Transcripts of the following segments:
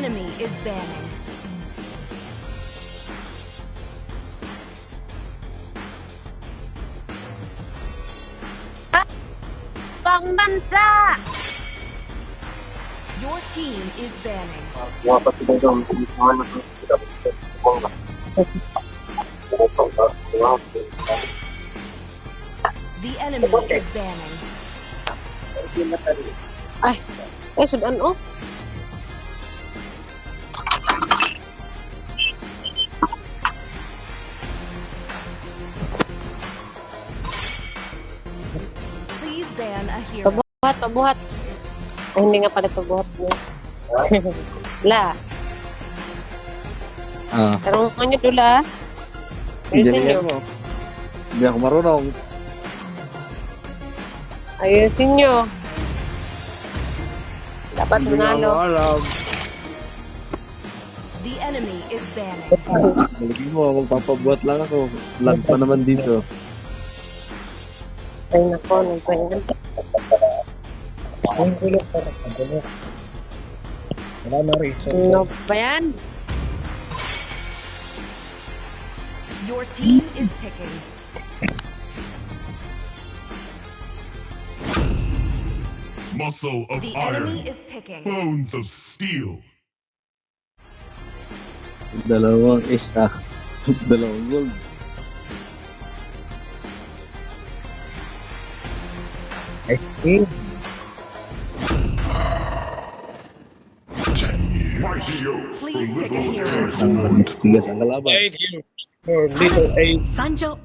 enemy is banning. Pangbansa! Your team is banning. The enemy is banning. Ay, sudan oh. Please ban a hero. Pabuhat. Ay, hindi nga pala pabuhat niya. La, tarungan niyo dula. Ayusin niyo. Hindi ako marunong. Ayusin niyo. Dapat Hindi nga ako manalo. alam. The enemy is banning. Malagay mo, magpapabuhat lang ako. Lag pa naman dito. Ay, nako, nagpahinggan. Ang gulo para sa gulo. Wala na reason. Ano ba yan? Your team is picking. Muscle of The iron, enemy is picking. bones of steel. Dalawang isa. Dalawang gold. I see. 10 years. Mighty oaks for Please pick a little hero. acorn. Tigas ang kalaban. Thank you for little aid. Sanjo.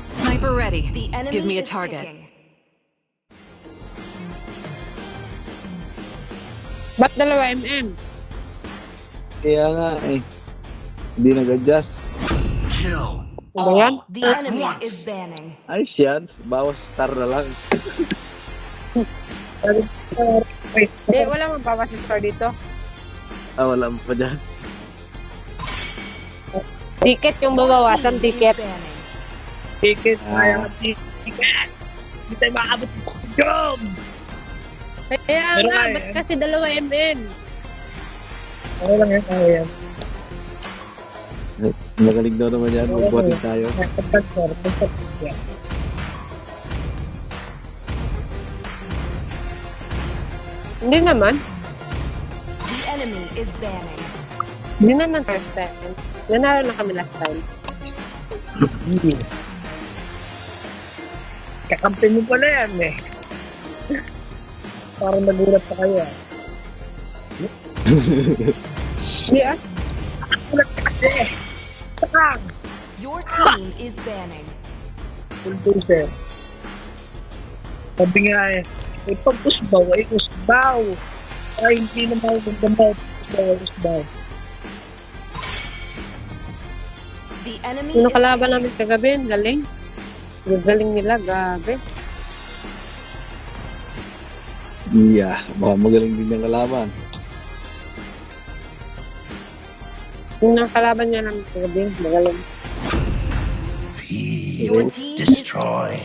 Sniper ready. The enemy Give me a is target. picking. Ba't 2 Kaya nga eh. Hindi nag-adjust. Kill. Ano ba yan? The enemy is banning. Ayos yan. Bawas star na lang. Hindi, wala mang bawas sa store dito. Wala mo pa dyan. Ticket yung Your babawasan, team is ticket. banning. Ticket tayo. Ticket. Hindi tayo makakabot sa job. Kaya Pero nga, kaya ba't yan. kasi 2 Okay lang yan. Okay yan. Magaling daw naman yan. Magbuhatin tayo. Hindi naman. The enemy is banning. Hindi naman first time. Nanalo na kami last time. Hindi. Kakampi mo pala yan eh. Parang nagulat pa kayo ah. Hindi ah. Nagulat ka kasi. Sakang! Your team is banning. Bulldozer. Sabi nga eh, pag usbaw ay usbaw. Ay hindi na magagamaw. Usbaw ay usbaw. The enemy Yung is nakalaban picking. namin kagabi, ang galing. Ang galing nila, gabi. Yeah. Baka magaling din yung kalaban. Yung nakalaban niya namin kagabi, magaling. Your team is Destroy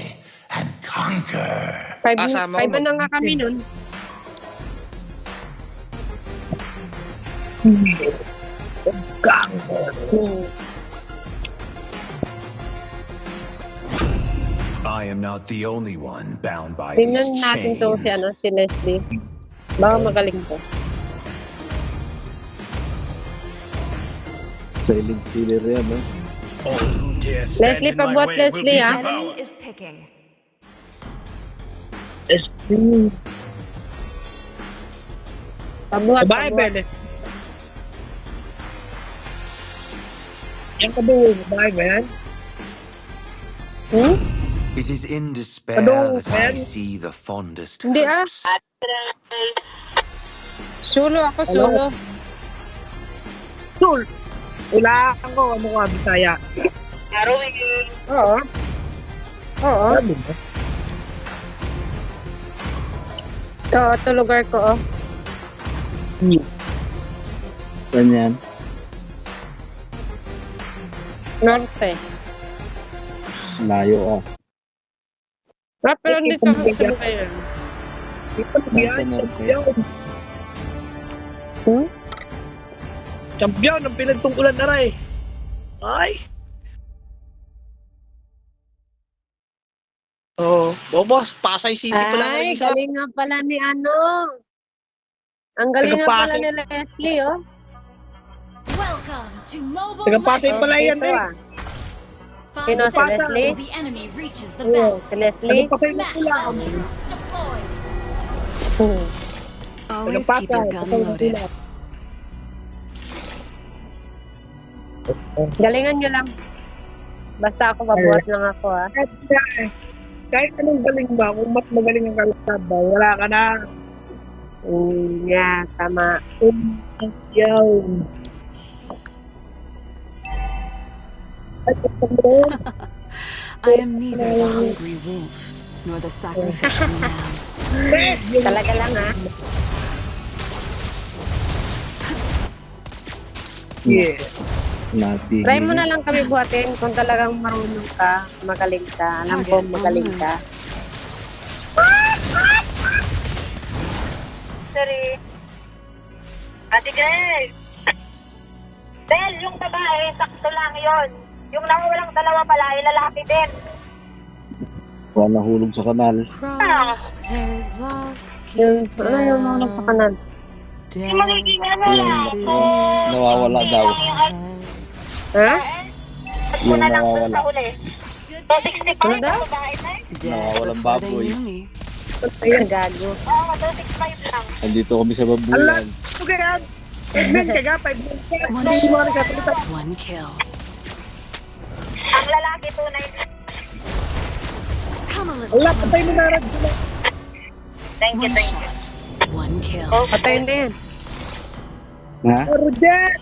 and conquer. 5 na nga kami nun. Gang! I am not the only one bound by Tingnan these natin to si, chains. si Leslie. Baka magaling to. Silent killer yan, no? All who dare stand Leslie, in my pagbuhat way Leslie, will be The ah. enemy devoured. is picking. SP. Pabuhat, Babae, pabuhat. Bele. Yan ka doon, babae ba yan? Hmm? It is in despair Ano, that I Ben? see the fondest Hindi ah. hopes. Solo ako, solo. Sul! Wala ako, ano ka, Bisaya. Oo. Oo. Ano ba? Ito lugar ko, oh. Saan yan? Norte. Layo ah. Rap, pero hindi ka sa ngayon. Ito Saan yan, sa norte? champion. Hmm? Champion ang pinagtungkulan na rin. Ay! Oh, boss, Pasay City pala nga Ay, rin isa. galing nga pala ni ano. Ang galing nga pala ni Leslie, oh. Welcome to Mobile Taga-Pasay Legends. pala yan Ito, eh. ah. Five Sino, si seconds Leslie? till the enemy reaches the Oh, battle. si Leslie. Taga-Pasay na Smash sila. all troops deployed. Hmm. Always keep Taga-Pasay. your gun loaded. Galingan nyo lang. Basta ako, babuhat lang ako, ah. Kahit anong galing ba, kung mas magaling ang kalaban, wala ka na. Yeah, tama. Yun. I am neither the hungry wolf nor the sacrificial lamb. Talaga lang, ah. Yeah. Nati. Try mo na lang kami buhatin kung talagang marunong ka, magaling ka. Alam ko, magaling ka. Sorry. Ate Grace. Bel, yung babae, sakto lang yon. Yung nawawalang dalawa pala, ay lalaki din. Wala nahulog sa kanal. Crosshairs Yung, walking ano yung mga sa kanan? Yung magiging ano lang. Yung nawawala daw. Ha? At Yung na lang dun nawawala. sa uli. So, 65 Ano daw? ang babae na eh. Nawawalang baboy. Gago. Oo, so 65 lang. Andito kami sa babuyan. Ito kaya, 5 men ka, 5 men ka. One Ito yung mga shot, nagkatalitan. one kill. Ang lalaki, 290. Come a little Wala, patay mo closer. na. Thank you, One thank you. shot, one kill. Patayin na yan. Ha? Rodet!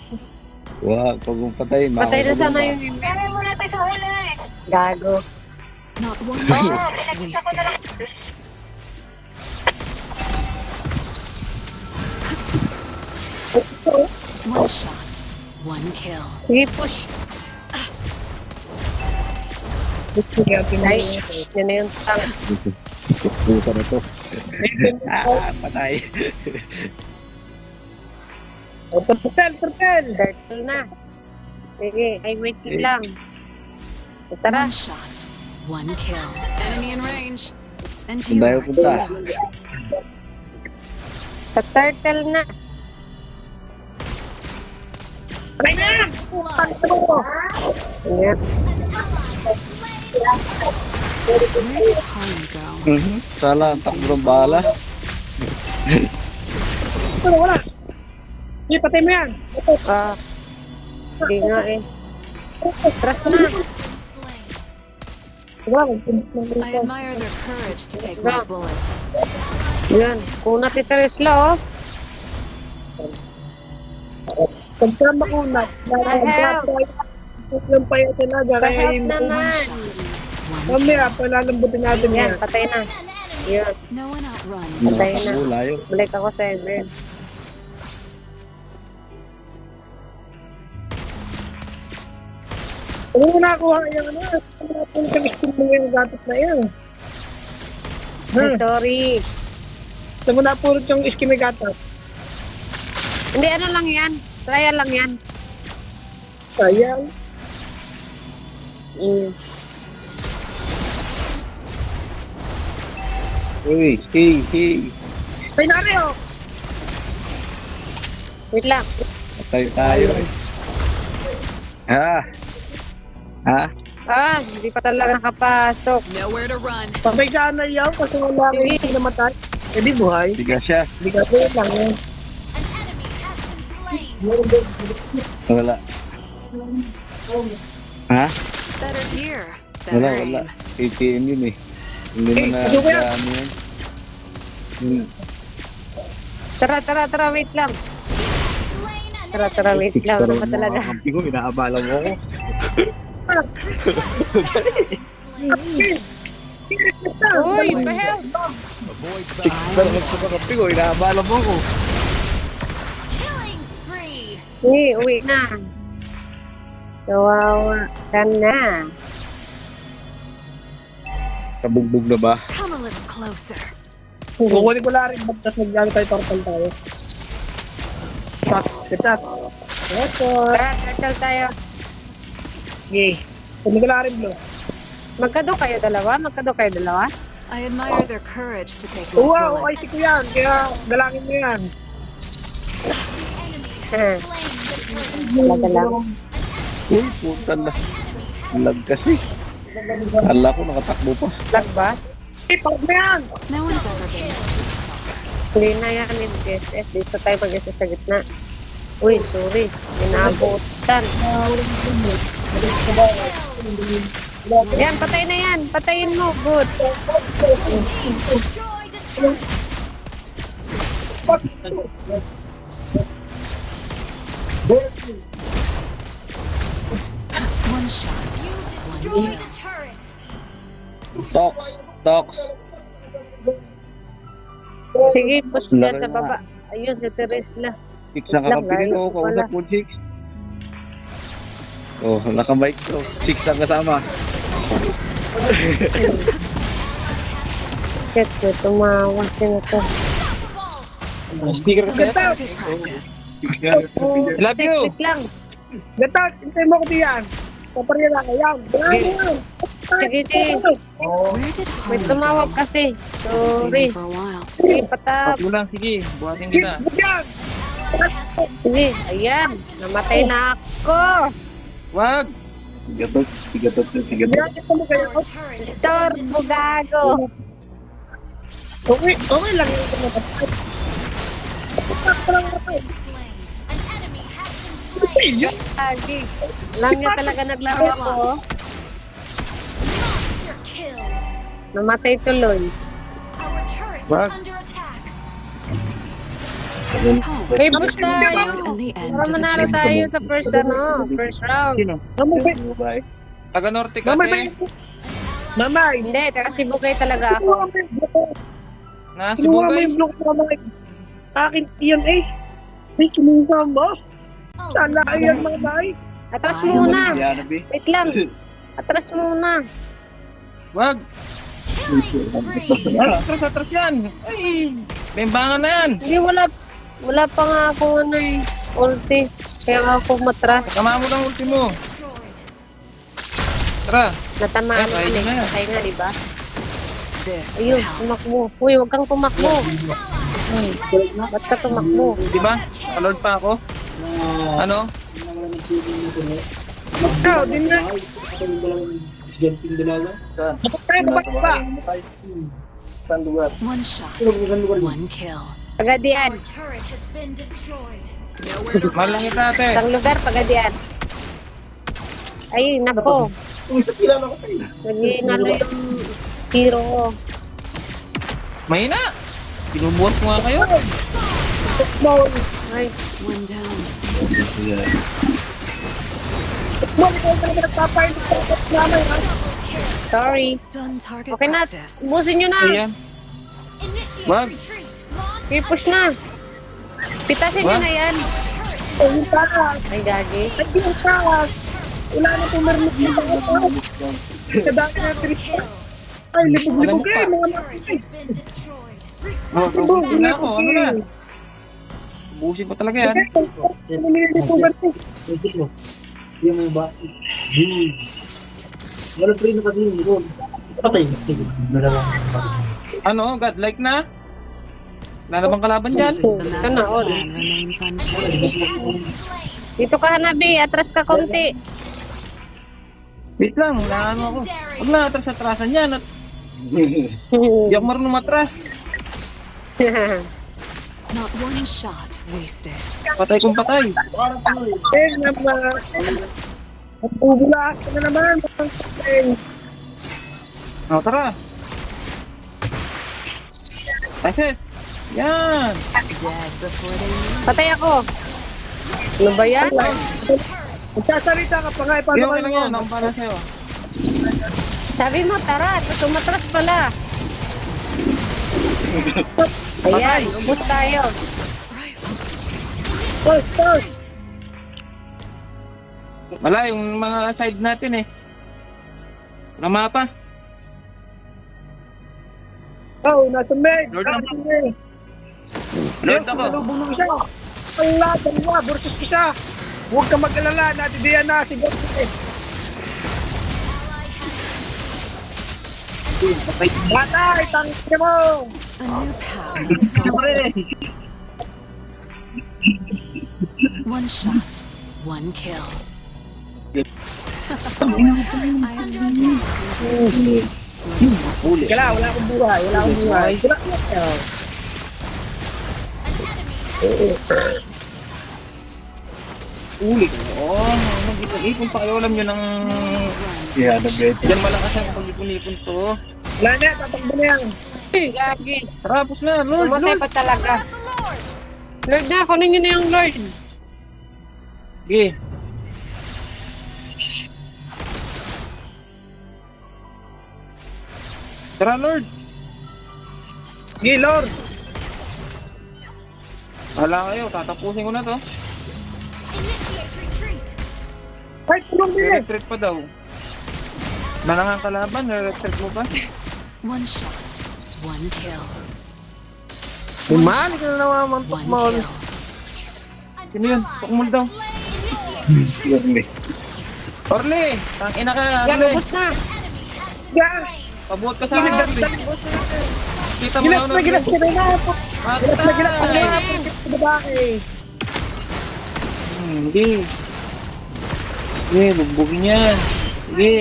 Wag, pag mong patayin. Patay na makakabog sana ka. yung email. Kaya mo natin sa huli eh. Gago. Not one Oo, shot pinagkita ko na lang. wasted. One shot, one kill. Sige, push. Gusto niya, Ay, pinay. yun na yung tang. Puta na to. Patay. Turtel! Turtle na. Sige, ay wait lang. Tara. One shot, one kill. Enemy in range. And Saan you tayo are punta? too. Sa turtle na. Patay na! Ayan. Where did Harley go? Sala, ang takbo ng bala. Wala, wala. Hindi, patay mo yan. Ah. Hindi nga eh. Trust na. Wala, I admire their courage to take my bullets. Yan. Kung natitiris lang, oh. confirm ako na. Help. Yung payo talaga. Kaya Pa-help yung naman. mamaya, palalambutin natin Yan, yan. patay na. Yan. No one outruns. Patay na. Takbo, layo. Balik ako sa Ever. Kung mo nakuha yung ano, kung gusto mo yung gatot na yan. Ay, sorry. Saan mo napulot yung iskimi gatot? Hindi, ano lang yan. Trial lang yan. Sayang. Uy, hey. Ay, nari oh! Wait lang. Patay tayo. Ha? Ha? Ah, hindi pa talaga nakapasok. Nowhere to run. Patay ka na yaw kasi wala kayo hindi namatay. Eh di buhay. Tiga siya. Hindi ka po lang yan. An enemy has been slain. Wala. Ha? Better gear. Better Wala. aim. ATM yun eh. Hindi mo na pasok yan. ano yan. Tara, wait lang. Slain an Tara, wait lang. Ano ba talaga? Kampi ko, inaabala mo ako. Uy, pa-help! Chicks na lang sa kampi ko, inaabala mo ako. killing spree. Uy, uwi na. Kawawa ka na. Kabugbog na ba? Come a little closer. Kukunin ko lang rin ba't tas nagyari tayo turtle tayo. Shot, shot. Tara, turtle tayo. Okay. Kunin ko lang rin blue. Magkado kayo dalawa? I admire their courage to take my Wow, ay bullets. ko yan. Kaya galangin mo yan. Talaga lang. Uy, puta na. Lag kasi. Kala ko nakatakbo pa. Lag ba? Eh, pag na yan. No one's ever been. Hindi na yan in DSS. Dito tayo mag-isa sa gitna. Uy, sorry. Minabutan. Yan, patay na yan. Patayin mo. Good. One shot. Destroy the turret. Tox. Sige, push mo yan sa baba. Ayun, si Teres na. Chicks na kakapilin ko. Wala. Kausap ko, chicks. Oh, nakabike ko. Chicks ang kasama. Shit, tumawa. Sino to? Sticker ka Target practice. Love you. Wait lang. Gatak, hintay mo ko diyan. Paparya lang. Ayan. Bravo. Sige. Where did May home tumawag go? kasi. Sorry. For a while. Sige, patap. lang, sige. Buhatin Hit mo diyan. Sige, ayan. Namatay na ako. Wag. Tigatot. Ayan, ito mo kayo. Our turret has Store been mo gago. Okay lang yung tumatapos. slain. An enemy has been slain. Lagi. Alam niya talaga naglaro ako. Monster kill. Namatay tuloy. Our turret is What? under attack. Home May push tayo. and the end Para of a manalo journey. tayo sa first round. Mamay. Taga Norte Mamay. Mamay. Hindi, taga Cebu kayo talaga ako. Na, Kinuha mo yung block sa mamay. Akin iyan eh. Ay, kinuha mo. Sana ayan mga bay. Atras muna. Wait lang. Atras muna. Wag. Killing spree. Atras yan. Ay, bembangan na yan. Hindi, wala pa nga akong ano eh. Ulti. Kaya nga ako matras. Tama mo ng ultimo. Destroyed. Tara. Natamaan Patay naman na eh. yan. Patay nga, diba? This Ayun, tumakbo. Uy, huwag kang tumakbo. Ba't ka tumakbo? Di ba? Kalord pa ako. Ano? Ikaw, din na. Bakit tayo ba? one shot, one kill. Pagadian. Our turret has been destroyed. Malangit natin. Isang lugar, Pagadian. Ay, nako. Naging ano yung hero ko. Mahina. Pinubuhat mo nga kayo. Ay, One down. sorry. Done target Okay na. practice. Ubusin nyo na. Ayan. Initiate Wag. retreat. Launch Okay, push na. Pitasin nyo na yan. Ayun pa. Ay, gagi. Ay, yung tawas. Wala na itong marinig na ako. Kadaki na Tristan. Ay, libog-libog eh. Mga turret has been destroyed. Oh, ubusin na ako. Ano na? Ubusin pa talaga yan. Nililibugan eh. Ano? Godlike na? Wala na bang kalaban dyan? The Sana master all. plan remains unchanged. Dito ka, Hanabi. Atras ka konti. Wait lang, wala ano ako. Huwag na atras-atrasan yan. At di ako marunong matras. Not one shot wasted. Patay kung patay. Eh, naman. Bubula ka na naman. O, tara. Kasi, yan. Dead before they knew. Patay ako. Ano ba yan? Magsasalita ka pa nga. Paano Yung ka lang yun, ang para sa'yo. Sabi mo, tara. Tapos umatras pala. Ayan, ubus tayo. Right. Start, start. Retreat. 2 Wala, yung mga side natin eh. Wala mapa. Oh, nasa med. Lord Ah, ako. sige. Lord ako. Nalubong ng isa. Wala, dalawa versus isa. Huwag ka mag-alala, natidiyan na si God. Batay, tangin mo! A new path unfolds. One shot, one kill. I am not Wala, wala akong buhay, wala akong buhay. Wala akong buhay. Uli ko. Oh, nag-ipon pa kayo. Alam nyo ng... Yeah, the best. Diyan malakas ang pag-ipon-ipon to. Wala na, tatakbo na yan. Lagi. Tapos na, Lord, Pumatay Lord. pa talaga. Lord na, kunin nyo na yung Lord. Sige. Tara, Lord. Sige, Lord. Wala kayo, tatapusin ko na to. Initiate retreat. Ay, tulong din eh. Retreat pa daw. Malangang kalaban, retreat mo pa. one shot, one kill. Bumalik na naman ang One tukmol. kill. Sino yun? Tukmol daw. Initiate Orly! Tangina ka, Yan, Orly! ubos na. Yan. Pabuhat ka sa akin, Orly! Kita mo Gilas na, na, gilas Orly! na po. Gilas na, gilas na. Matay! Sa babae. Hindi. Sige, bugbugin yan. Sige.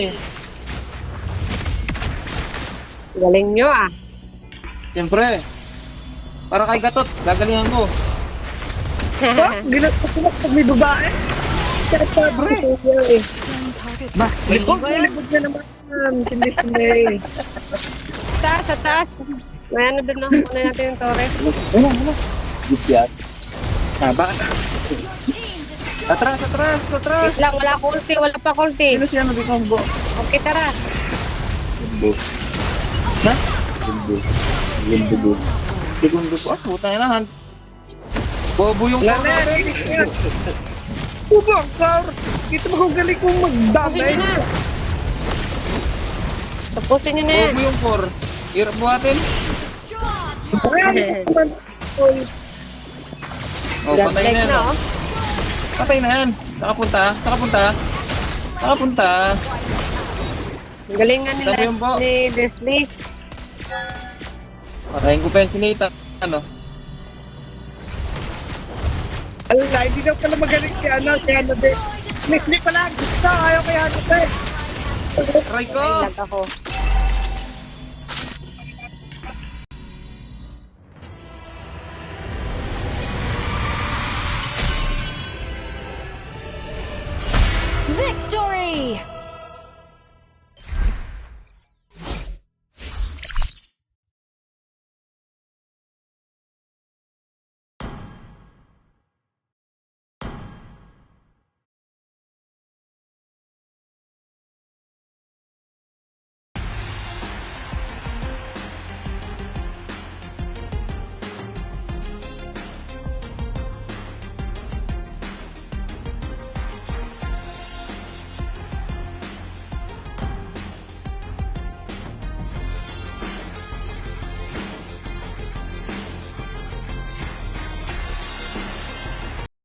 Galing nyo ah. Siyempre. Para kay Gatot, gagalingan ko. Gilas na sila pag may babae. Kaya sabi sa kuya eh. Killing target. Likod na, likod na naman. Kinis na eh. Taas, sa taas. May ano doon na. Kunin natin yung torre. Bakit? Atras, atras, atras! Wait lang, wala kulti, wala pa kulti. Sino siya nabikong Okay, tara. Ha? Segundo po. Ah, puta na naman. Bobo yung Wala core na, natin. ready na. Ubang, sir. Ito mo kung galing kong Tapusin magdamay. nyo na. Tapusin nyo na yan. Bobo yung core. Hirap buhatin. Ay, man. Oy, Oh, patay Godlike na yan. na oh. Patay na yan. Nakapunta. Nakapunta. Nakapunta. Ang galing nga ni, Sabi yung bo. ni Leslie. Patayin ko pa yung sinita. Ano? ala, hindi daw pala magaling si ano, din. Leslie pala, gusto, ayaw kaya ano, sir. Try ko! Ay, lag ako.